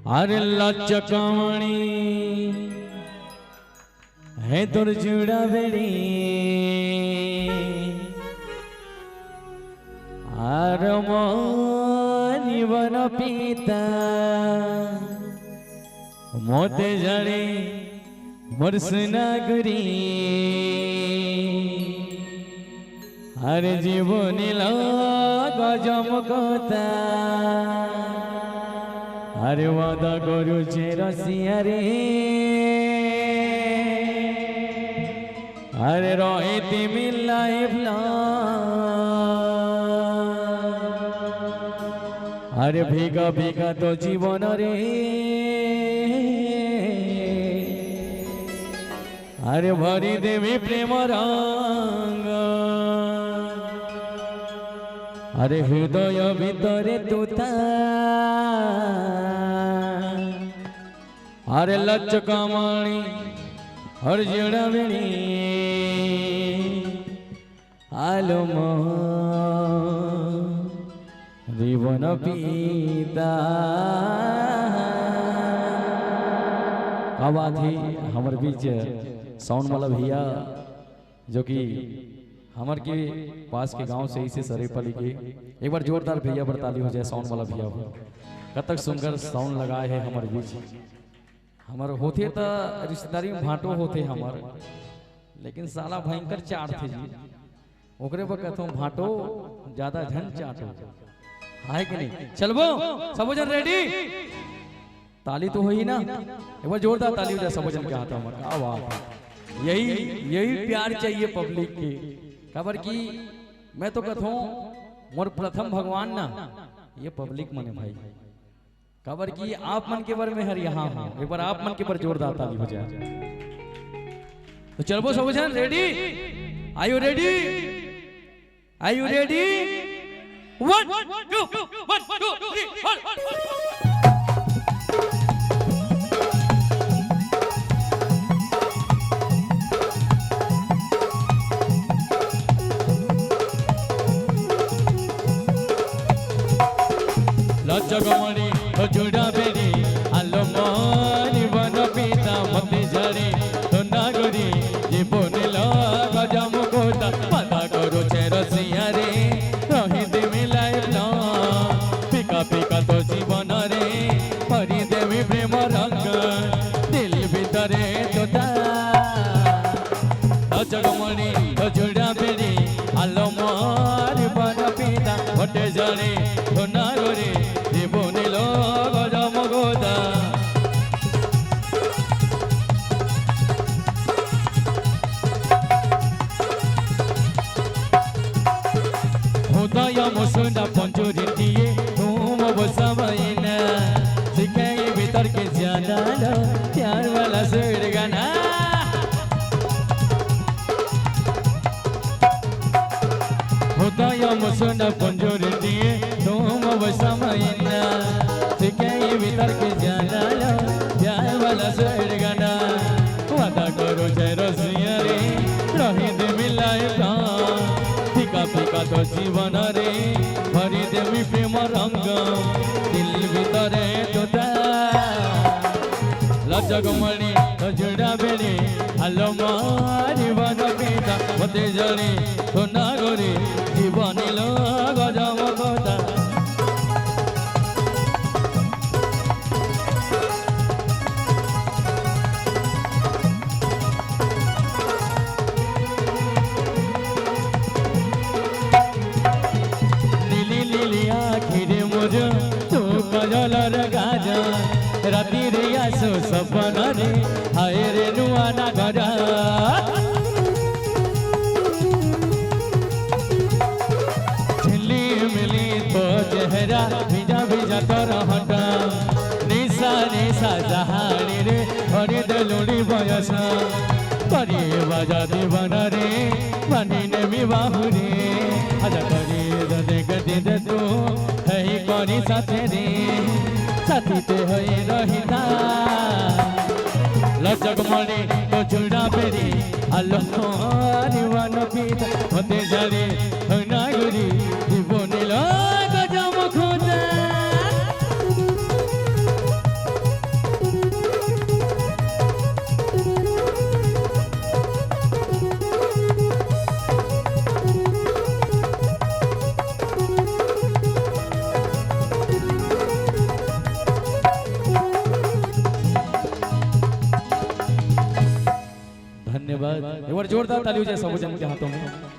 अरे लचकावणी है तोर जुड़ा बेड़ी आर जीवन पीता मोते जाने मरसना करी हर जीवन गजमकता अरे वादा करू छे रसिया रे अरे रोहिती मिलाए अरे भीगा भीगा तो जीवन रे अरे भरी देवी प्रेम रंग अरे हृदय भितरे तुता अरे लचकामणी हर जेड़ा बेणी आलम जीवन पीता अब थी हमारे बीच साउंड वाला भैया जो कि हमारे के पास के गांव से ही से सरेपली के एक बार जोरदार भैया पर ताली हो जाए साउंड वाला भैया हो कतक सुंदर साउंड लगाए है हमारे बीच हमारे होते तो रिश्तेदारी में भाटो होते हमारे लेकिन साला भयंकर चाट थे जी ओकरे पर कहता हूँ भाटो ज्यादा झन चाटो है कि नहीं चलबो सब जन रेडी ताली तो हो ही ना एक बार जोरदार ताली हो जाए सब जन के हाथ में क्या बात है यही प्यार चाहिए पब्लिक की खबर की मैं तो कहता हूँ मोर प्रथम भगवान ना ये पब्लिक मने भाई खबर की आप मन के बर में हर यहाँ हूँ एक बार आप मन के बर जोरदार ताली हो जाए तो चलो सब जन ready are you ready are you ready 1 2 1 2 3 लचकमणी जुड़ा बेड़ी आलो जीवन पीता मते झाड़ी तो नागरी जीवन गजम कोता पता करो छे रसिया रे रोहित मिलाए पिका पिका तो जीवन रे भरी देवी प्रेम रंग दिल भीतरे तोता लचकमणी जुड़ा बेड़ी आलो जीवन पीता मते झाड़ी तो नागरी मुसुंडा पंचुरी दिए तुम बसवाइना सिखाए भीतर के जाना लो प्यार वाला सुर गाना होता या मुसुंडा पंचुरी दिए तुम बसवाइना सिखाए भीतर के जाना लो प्यार वाला सुर गाना वादा करो जय रसिया रे रोहित मिलाए पिका पिका तो जीवन रे भरी देवी प्रेम रंग दिल भीतरे तोता लचकमणी जुड़ा बेड़ी आलो जीवन पीता मते जड़ी तो नागरी जीवन गजम कोता राती रे आसो सपन रे हाय रे नुआना गरा झिल्ली मिली तो चेहरा भिजा भिजा तर हटा निशा निशा जहानी रे हरी दलुड़ी बयस करी बाजा दीवान रे बनी ने मी बाहुरी आजा करी दे गति दे तू है करी साथे रे साथी ते होई रहिता लचकमणी तो जुड़ा बेड़ी आलो जीवन पीता मते झाड़ी नागरी जीवन गजम खोता बार जोरदार ताली हो जाए सब जन के हाथों में।